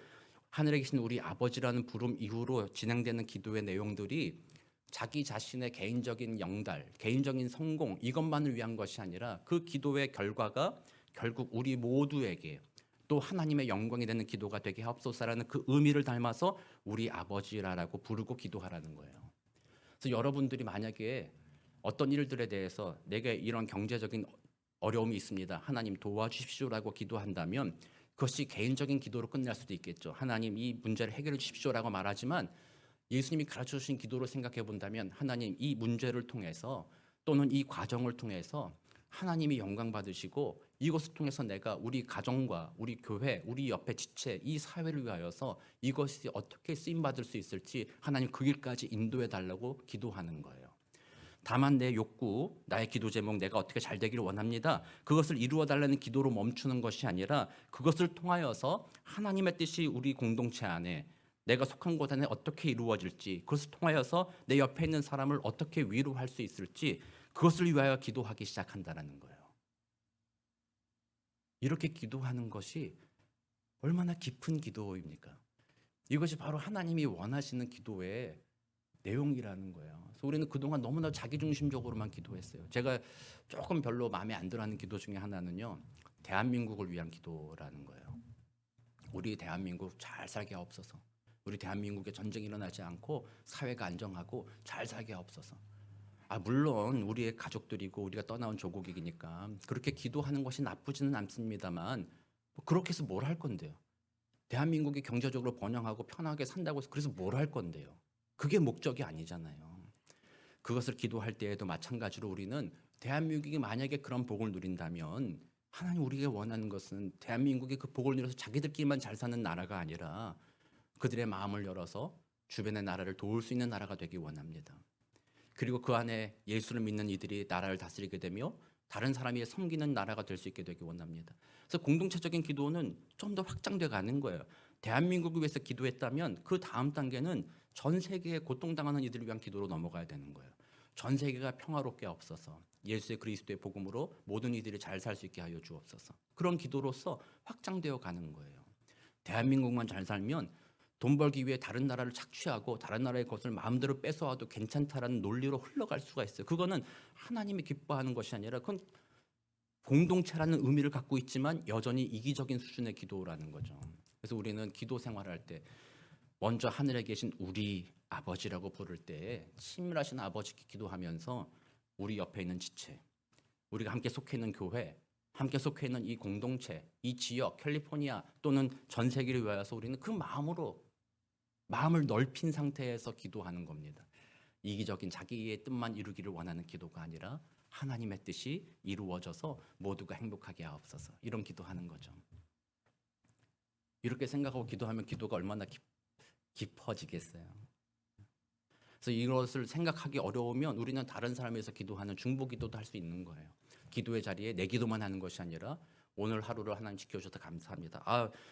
하늘에 계신 우리 아버지라는 부름 이후로 진행되는 기도의 내용들이 자기 자신의 개인적인 영달, 개인적인 성공 이것만을 위한 것이 아니라 그 기도의 결과가 결국 우리 모두에게 또 하나님의 영광이 되는 기도가 되게 하옵소서라는 그 의미를 담아서 우리 아버지라고 부르고 기도하라는 거예요. 그래서 여러분들이 만약에 어떤 일들에 대해서 내게 이런 경제적인 어려움이 있습니다. 하나님 도와주십시오라고 기도한다면 그것이 개인적인 기도로 끝날 수도 있겠죠. 하나님 이 문제를 해결해 주십시오라고 말하지만 예수님이 가르쳐 주신 기도로 생각해 본다면 하나님 이 문제를 통해서 또는 이 과정을 통해서 하나님이 영광 받으시고 이것을 통해서 내가 우리 가정과 우리 교회, 우리 옆에 지체, 이 사회를 위하여서 이것이 어떻게 쓰임 받을 수 있을지 하나님 그 길까지 인도해 달라고 기도하는 거예요. 다만 내 욕구, 나의 기도 제목 내가 어떻게 잘 되기를 원합니다. 그것을 이루어 달라는 기도로 멈추는 것이 아니라 그것을 통하여서 하나님의 뜻이 우리 공동체 안에 내가 속한 곳 안에 어떻게 이루어질지, 그것을 통하여서 내 옆에 있는 사람을 어떻게 위로할 수 있을지 그것을 위하여 기도하기 시작한다는 거예요. 이렇게 기도하는 것이 얼마나 깊은 기도입니까? 이것이 바로 하나님이 원하시는 기도의 내용이라는 거예요. 그래서 우리는 그동안 너무나 자기중심적으로만 기도했어요. 제가 조금 별로 마음에 안 들어하는 기도 중에 하나는요, 대한민국을 위한 기도라는 거예요. 우리 대한민국 잘 살게 하옵소서. 우리 대한민국에 전쟁이 일어나지 않고 사회가 안정하고 잘 살게 하옵소서. 물론 우리의 가족들이고 우리가 떠나온 조국이니까 그렇게 기도하는 것이 나쁘지는 않습니다만 그렇게 해서 뭘 할 건데요? 대한민국이 경제적으로 번영하고 편하게 산다고 해서 그래서 뭘 할 건데요? 그게 목적이 아니잖아요. 그것을 기도할 때에도 마찬가지로 우리는 대한민국이 만약에 그런 복을 누린다면 하나님 우리가 원하는 것은 대한민국이 그 복을 누려서 자기들끼리만 잘 사는 나라가 아니라 그들의 마음을 열어서 주변의 나라를 도울 수 있는 나라가 되기 원합니다. 그리고 그 안에 예수를 믿는 이들이 나라를 다스리게 되며 다른 사람이 섬기는 나라가 될 수 있게 되기 원합니다. 그래서 공동체적인 기도는 좀 더 확장돼 가는 거예요. 대한민국을 위해서 기도했다면 그 다음 단계는 전 세계에 고통당하는 이들을 위한 기도로 넘어가야 되는 거예요. 전 세계가 평화롭게 없어서 예수의 그리스도의 복음으로 모든 이들이 잘 살 수 있게 하여 주옵소서. 그런 기도로서 확장되어 가는 거예요. 대한민국만 잘 살면 돈 벌기 위해 다른 나라를 착취하고 다른 나라의 것을 마음대로 뺏어와도 괜찮다라는 논리로 흘러갈 수가 있어요. 그거는 하나님이 기뻐하는 것이 아니라 그건 공동체라는 의미를 갖고 있지만 여전히 이기적인 수준의 기도라는 거죠. 그래서 우리는 기도 생활할 때 먼저 하늘에 계신 우리 아버지라고 부를 때 친밀하신 아버지께 기도하면서 우리 옆에 있는 지체, 우리가 함께 속해 있는 교회, 함께 속해 있는 이 공동체, 이 지역, 캘리포니아 또는 전 세계를 위하여서 우리는 그 마음으로 마음을 넓힌 상태에서 기도하는 겁니다. 이기적인 자기의 뜻만 이루기를 원하는 기도가 아니라 하나님의 뜻이 이루어져서 모두가 행복하게 하옵소서. 이런 기도하는 거죠. 이렇게 생각하고 기도하면 기도가 얼마나 깊어지겠어요. 그래서 이것을 생각하기 어려우면 우리는 다른 사람에 위해서 기도하는 중보 기도도 할 수 있는 거예요. 기도의 자리에 내 기도만 하는 것이 아니라 오늘 하루를 하나님 지켜주셔서 감사합니다.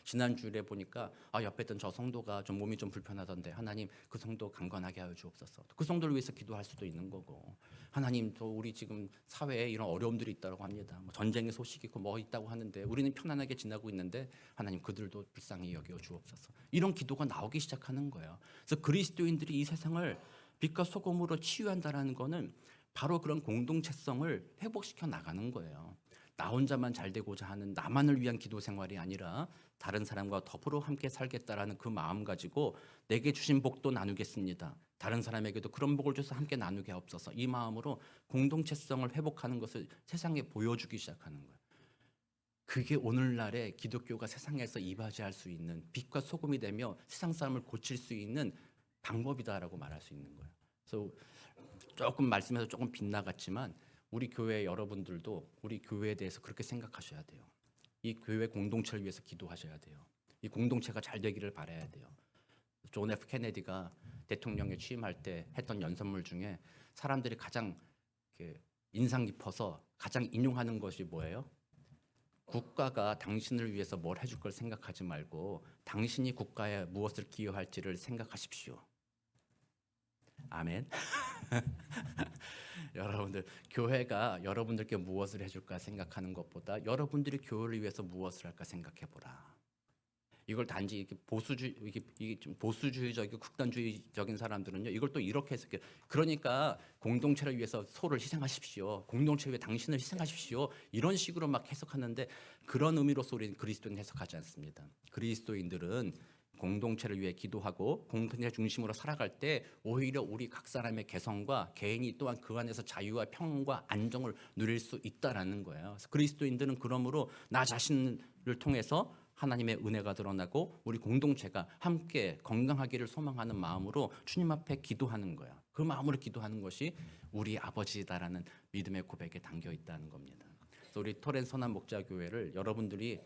지난주에 보니까 옆에 있던 저 성도가 좀 몸이 좀 불편하던데 하나님 그 성도 강건하게 하여 주옵소서. 그 성도를 위해서 기도할 수도 있는 거고 하나님 또 우리 지금 사회에 이런 어려움들이 있다고 합니다. 전쟁의 소식이 있고 뭐 있다고 하는데 우리는 편안하게 지나고 있는데 하나님 그들도 불쌍히 여겨 주옵소서. 이런 기도가 나오기 시작하는 거예요. 그래서 그리스도인들이 이 세상을 빛과 소금으로 치유한다라는 거는 바로 그런 공동체성을 회복시켜 나가는 거예요. 나 혼자만 잘 되고자 하는 나만을 위한 기도 생활이 아니라 다른 사람과 더불어 함께 살겠다라는 그 마음 가지고 내게 주신 복도 나누겠습니다. 다른 사람에게도 그런 복을 줘서 함께 나누게 하옵소서. 이 마음으로 공동체성을 회복하는 것을 세상에 보여주기 시작하는 거예요. 그게 오늘날의 기독교가 세상에서 이바지할 수 있는 빛과 소금이 되며 세상 사람을 고칠 수 있는 방법이다라고 말할 수 있는 거예요. 그래서 조금 말씀에서 조금 빗나갔지만 우리 교회 여러분들도 우리 교회에 대해서 그렇게 생각하셔야 돼요. 이 교회 공동체를 위해서 기도하셔야 돼요. 이 공동체가 잘 되기를 바라야 돼요. 존 F 케네디가 대통령에 취임할 때 했던 연설문 중에 사람들이 가장 인상 깊어서 가장 인용하는 것이 뭐예요? 국가가 당신을 위해서 뭘 해줄 걸 생각하지 말고 당신이 국가에 무엇을 기여할지를 생각하십시오. 아멘. 여러분들, 교회가 여러분들께 무엇을 해줄까 생각하는 것보다 여러분들이 교회를 위해서 무엇을 할까 생각해보라. 이걸 단지 이렇게 이게 좀 보수주의적이고 극단주의적인 사람들은요, 이걸 또 이렇게 해석해요. 그러니까 공동체를 위해서 소를 희생하십시오. 공동체 위해 당신을 희생하십시오. 이런 식으로 막 해석하는데, 그런 의미로서 우리는 그리스도인 해석하지 않습니다. 그리스도인들은 공동체를 위해 기도하고 공동체 중심으로 살아갈 때 오히려 우리 각 사람의 개성과 개인이 또한 그 안에서 자유와 평안과 안정을 누릴 수 있다라는 거예요. 그래서 그리스도인들은 그러므로 나 자신을 통해서 하나님의 은혜가 드러나고 우리 공동체가 함께 건강하기를 소망하는 마음으로 주님 앞에 기도하는 거야. 그 마음으로 기도하는 것이 우리 아버지다라는 믿음의 고백에 담겨 있다는 겁니다. 그래서 우리 토렌 선한 목자교회를 여러분들이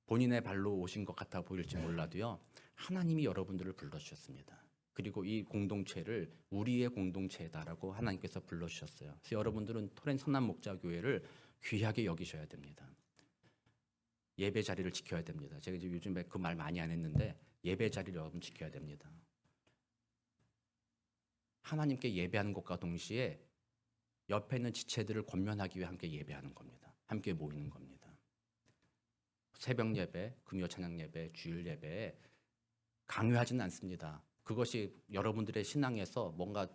본인의 발로 오신 것 같아 보일지 몰라도요, 하나님이 여러분들을 불러주셨습니다. 그리고 이 공동체를 우리의 공동체다라고 하나님께서 불러주셨어요. 그래서 여러분들은 토렌 선한 목자교회를 귀하게 여기셔야 됩니다. 예배 자리를 지켜야 됩니다. 제가 이제 요즘에 그 말 많이 안 했는데 예배 자리를 여러분 지켜야 됩니다. 하나님께 예배하는 것과 동시에 옆에 있는 지체들을 권면하기 위해 함께 예배하는 겁니다. 함께 모이는 겁니다. 새벽 예배, 금요 찬양 예배, 주일 예배에 강요하지는 않습니다. 그것이 여러분들의 신앙에서 뭔가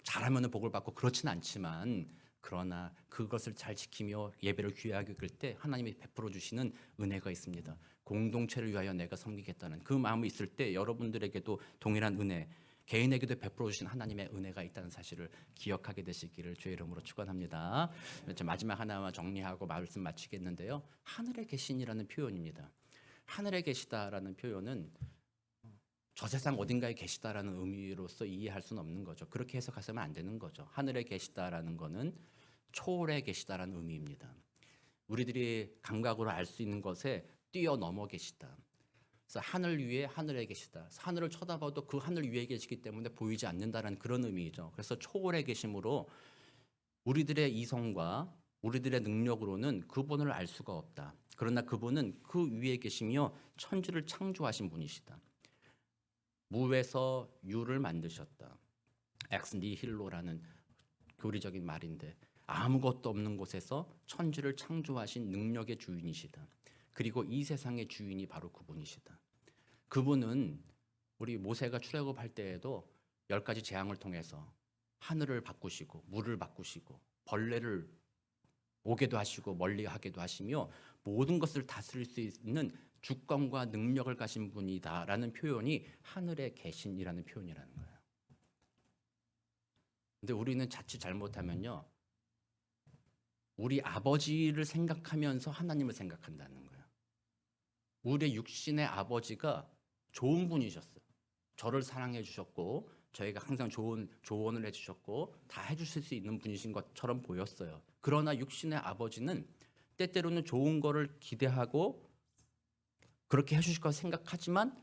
잘하면 복을 받고 그렇진 않지만, 그러나 그것을 잘 지키며 예배를 귀하게 여길 때 하나님이 베풀어 주시는 은혜가 있습니다. 공동체를 위하여 내가 섬기겠다는 그 마음이 있을 때 여러분들에게도 동일한 은혜, 개인에게도 베풀어 주신 하나님의 은혜가 있다는 사실을 기억하게 되시기를 주의 이름으로 축원합니다. 마지막 하나만 정리하고 말씀 마치겠는데요. 하늘에 계신이라는 표현입니다. 하늘에 계시다라는 표현은 저 세상 어딘가에 계시다라는 의미로서 이해할 수는 없는 거죠. 그렇게 해석하시면 안 되는 거죠. 하늘에 계시다라는 거는 초월에 계시다라는 의미입니다. 우리들이 감각으로 알 수 있는 것에 뛰어넘어 계시다. 그래서 하늘 위에 하늘에 계시다. 하늘을 쳐다봐도 그 하늘 위에 계시기 때문에 보이지 않는다라는 그런 의미죠. 그래서 초월에 계심으로 우리들의 이성과 우리들의 능력으로는 그분을 알 수가 없다. 그러나 그분은 그 위에 계시며 천지를 창조하신 분이시다. 무에서 유를 만드셨다. 엑스 니힐로라는 교리적인 말인데, 아무것도 없는 곳에서 천지를 창조하신 능력의 주인이시다. 그리고 이 세상의 주인이 바로 그분이시다. 그분은 우리 모세가 출애굽할 때에도 10가지 재앙을 통해서 하늘을 바꾸시고 물을 바꾸시고 벌레를 오게도 하시고 멀리 하게도 하시며 모든 것을 다스릴 수 있는 주권과 능력을 가진 분이다라는 표현이 하늘에 계신이라는 표현이라는 거예요. 근데 우리는 자칫 잘못하면요, 우리 아버지를 생각하면서 하나님을 생각한다는 거예요. 우리의 육신의 아버지가 좋은 분이셨어요. 저를 사랑해 주셨고 저희가 항상 좋은 조언을 해주셨고 다 해주실 수 있는 분이신 것처럼 보였어요. 그러나 육신의 아버지는 때때로는 좋은 거를 기대하고 그렇게 해주실 거 생각하지만,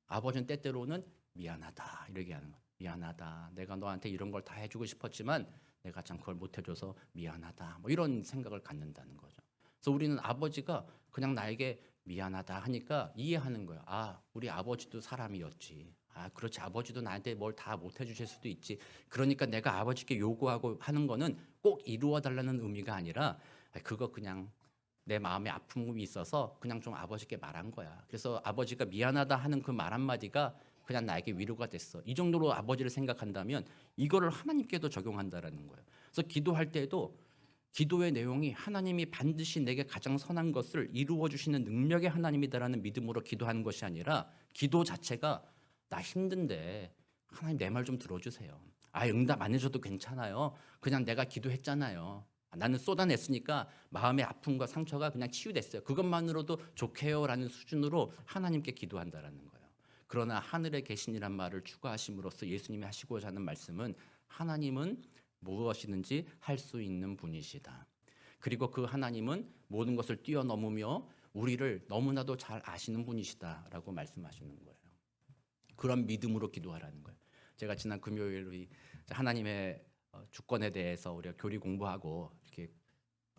아버지는 때때로는 미안하다 이렇게 하는 거예요. 미안하다. 내가 너한테 이런 걸 다 해주고 싶었지만 내가 참 그걸 못 해줘서 미안하다. 뭐 이런 생각을 갖는다는 거죠. 그래서 우리는 아버지가 그냥 나에게 미안하다 하니까 이해하는 거예요. 아, 우리 아버지도 사람이었지. 아, 그렇지. 아버지도 나한테 뭘 다 못 해주실 수도 있지. 그러니까 내가 아버지께 요구하고 하는 거는 꼭 이루어 달라는 의미가 아니라, 그거 그냥 내 마음에 아픔이 있어서 그냥 좀 아버지께 말한 거야. 그래서 아버지가 미안하다 하는 그 말 한마디가 그냥 나에게 위로가 됐어. 이 정도로 아버지를 생각한다면 이거를 하나님께도 적용한다라는 거예요. 그래서 기도할 때도 기도의 내용이 하나님이 반드시 내게 가장 선한 것을 이루어 주시는 능력의 하나님이다라는 믿음으로 기도하는 것이 아니라, 기도 자체가 나 힘든데 하나님 내 말 좀 들어주세요. 아, 응답 안 해줘도 괜찮아요. 그냥 내가 기도했잖아요. 나는 쏟아냈으니까 마음의 아픔과 상처가 그냥 치유됐어요. 그것만으로도 좋게요라는 수준으로 하나님께 기도한다라는 거예요. 그러나 하늘에 계신이란 말을 추가하심으로써 예수님이 하시고자 하는 말씀은, 하나님은 무엇이든지 할 수 있는 분이시다. 그리고 그 하나님은 모든 것을 뛰어넘으며 우리를 너무나도 잘 아시는 분이시다라고 말씀하시는 거예요. 그런 믿음으로 기도하라는 거예요. 제가 지난 금요일 우리 하나님의 주권에 대해서 우리가 교리 공부하고 이렇게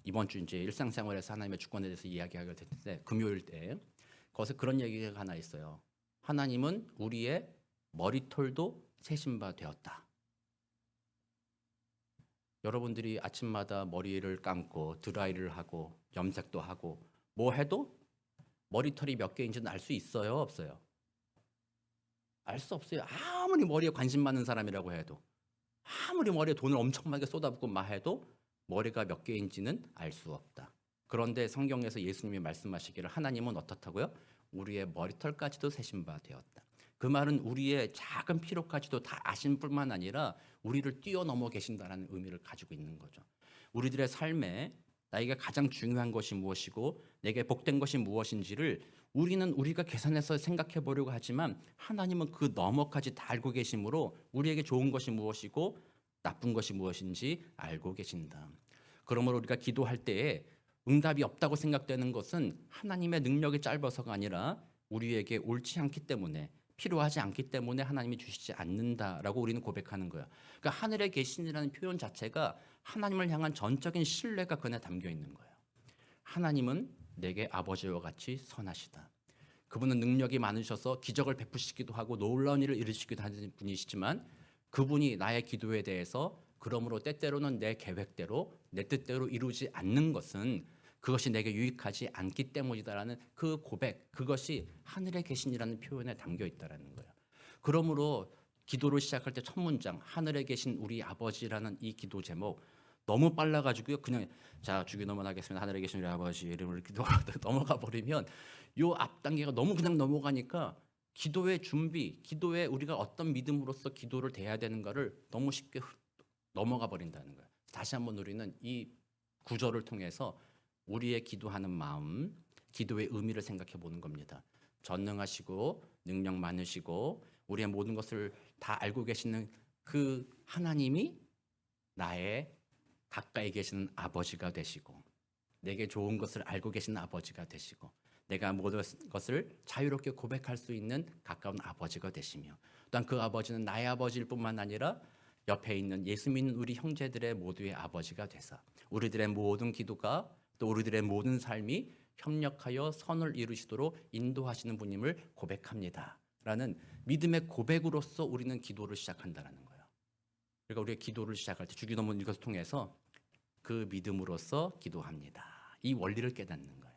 이번 주 이제 일상생활에서 하나님의 주권에 대해서 이야기하게 됐는데 금요일 때 거기서 그런 얘기가 하나 있어요. 하나님은 우리의 머리털도 세신 바 되었다. 여러분들이 아침마다 머리를 감고 드라이를 하고 염색도 하고 뭐 해도 머리털이 몇 개인지는 알 수 있어요, 없어요? 알 수 없어요. 아무리 머리에 관심 많은 사람이라고 해도, 아무리 머리에 돈을 엄청 많이 쏟아붓고 막 해도 머리가 몇 개인지는 알 수 없다. 그런데 성경에서 예수님이 말씀하시기를 하나님은 어떻다고요? 우리의 머리털까지도 세신 바 되었다. 그 말은 우리의 작은 피로까지도 다 아신 뿐만 아니라 우리를 뛰어넘어 계신다는 의미를 가지고 있는 거죠. 우리들의 삶에 나에게 가장 중요한 것이 무엇이고 내게 복된 것이 무엇인지를 우리는 우리가 계산해서 생각해 보려고 하지만 하나님은 그 너머까지 다 알고 계심으로 우리에게 좋은 것이 무엇이고 나쁜 것이 무엇인지 알고 계신다. 그러므로 우리가 기도할 때에 응답이 없다고 생각되는 것은 하나님의 능력이 짧아서가 아니라 우리에게 옳지 않기 때문에 필요하지 않기 때문에 하나님이 주시지 않는다라고 우리는 고백하는 거예요. 그러니까 하늘에 계신이라는 표현 자체가 하나님을 향한 전적인 신뢰가 그 안에 담겨 있는 거예요. 하나님은 내게 아버지와 같이 선하시다. 그분은 능력이 많으셔서 기적을 베푸시기도 하고 놀라운 일을 이루시기도 하는 분이시지만 그분이 나의 기도에 대해서 그러므로 때때로는 내 계획대로 내 뜻대로 이루지 않는 것은 그것이 내게 유익하지 않기 때문이다라는 그 고백, 그것이 하늘에 계신이라는 표현에 담겨 있다라는 거예요. 그러므로 기도를 시작할 때 첫 문장 하늘에 계신 우리 아버지라는 이 기도 제목 너무 빨라가지고요. 그냥 자 주기 넘어가겠습니다. 하늘에 계신 우리 아버지 이름을 이렇게 넘어가 버리면 요 앞 단계가 너무 그냥 넘어가니까 기도의 준비, 기도에 우리가 어떤 믿음으로써 기도를 대해야 되는가를 너무 쉽게 넘어가 버린다는 거예요. 다시 한번 우리는 이 구절을 통해서 우리의 기도하는 마음, 기도의 의미를 생각해 보는 겁니다. 전능하시고 능력 많으시고 우리의 모든 것을 다 알고 계시는 그 하나님이 나의 가까이 계시는 아버지가 되시고 내게 좋은 것을 알고 계시는 아버지가 되시고 내가 모든 것을 자유롭게 고백할 수 있는 가까운 아버지가 되시며 또한 그 아버지는 나의 아버지일 뿐만 아니라 옆에 있는 예수 믿는 우리 형제들의 모두의 아버지가 되사 우리들의 모든 기도가 또 우리들의 모든 삶이 협력하여 선을 이루시도록 인도하시는 분임을 고백합니다. 라는 믿음의 고백으로서 우리는 기도를 시작한다는 거예요. 그러니까 우리가 기도를 시작할 때 주기도문 이것을 통해서 그 믿음으로써 기도합니다. 이 원리를 깨닫는 거예요.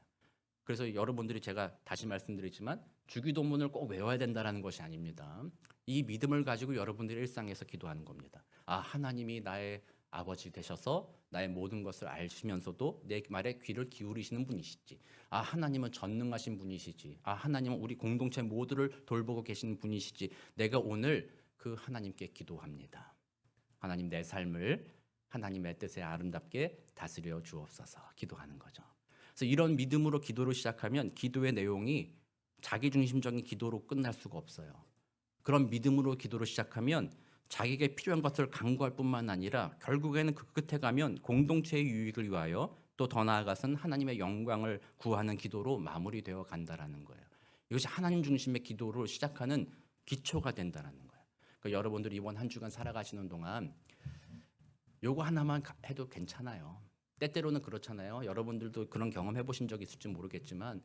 그래서 여러분들이 제가 다시 말씀드리지만 주기도문을 꼭 외워야 된다는 것이 아닙니다. 이 믿음을 가지고 여러분들의 일상에서 기도하는 겁니다. 아, 하나님이 나의 아버지 되셔서 나의 모든 것을 아시면서도 내 말에 귀를 기울이시는 분이시지. 아, 하나님은 전능하신 분이시지. 아, 하나님은 우리 공동체 모두를 돌보고 계시는 분이시지. 내가 오늘 그 하나님께 기도합니다. 하나님 내 삶을 하나님의 뜻에 아름답게 다스려 주옵소서 기도하는 거죠. 그래서 이런 믿음으로 기도를 시작하면 기도의 내용이 자기중심적인 기도로 끝날 수가 없어요. 그런 믿음으로 기도를 시작하면 자기에게 필요한 것을 간구할 뿐만 아니라 결국에는 그 끝에 가면 공동체의 유익을 위하여 또 더 나아가서는 하나님의 영광을 구하는 기도로 마무리되어 간다라는 거예요. 이것이 하나님 중심의 기도로 시작하는 기초가 된다라는 거예요. 그러니까 여러분들이 이번 한 주간 살아가시는 동안 요거 하나만 해도 괜찮아요. 때때로는 그렇잖아요. 여러분들도 그런 경험해 보신 적이 있을지 모르겠지만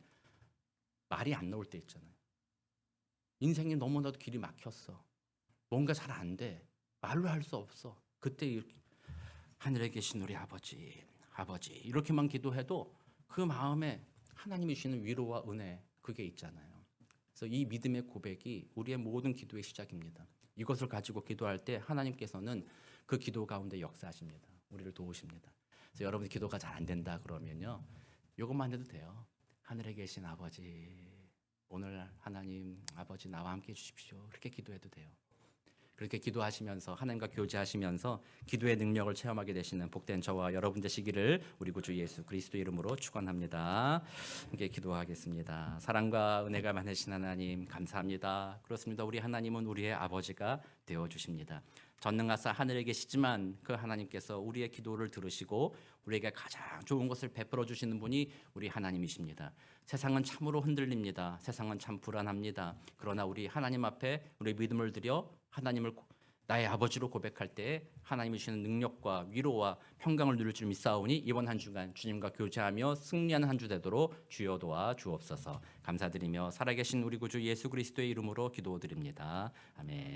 말이 안 나올 때 있잖아요. 인생이 너무나도 길이 막혔어. 뭔가 잘 안 돼. 말로 할 수 없어. 그때 이렇게 하늘에 계신 우리 아버지, 아버지 이렇게만 기도해도 그 마음에 하나님이 주시는 위로와 은혜 그게 있잖아요. 그래서 이 믿음의 고백이 우리의 모든 기도의 시작입니다. 이것을 가지고 기도할 때 하나님께서는 그 기도 가운데 역사하십니다. 우리를 도우십니다. 그래서 여러분이 기도가 잘 안 된다 그러면요. 이것만 해도 돼요. 하늘에 계신 아버지, 오늘 하나님 아버지 나와 함께 해주십시오. 그렇게 기도해도 돼요. 그렇게 기도하시면서 하나님과 교제하시면서 기도의 능력을 체험하게 되시는 복된 저와 여러분 되시기를 우리 구주 예수 그리스도 이름으로 축원합니다. 함께 기도하겠습니다. 사랑과 은혜가 많으신 하나님 감사합니다. 그렇습니다. 우리 하나님은 우리의 아버지가 되어 주십니다. 전능하사 하늘에 계시지만 그 하나님께서 우리의 기도를 들으시고 우리에게 가장 좋은 것을 베풀어 주시는 분이 우리 하나님이십니다. 세상은 참으로 흔들립니다. 세상은 참 불안합니다. 그러나 우리 하나님 앞에 우리 믿음을 드려 하나님을 나의 아버지로 고백할 때에 하나님이 주시는 능력과 위로와 평강을 누릴 줄 믿사오니 이번 한 주간 주님과 교제하며 승리하는 한 주 되도록 주여 도와 주옵소서. 감사드리며 살아계신 우리 구주 예수 그리스도의 이름으로 기도드립니다. 아멘.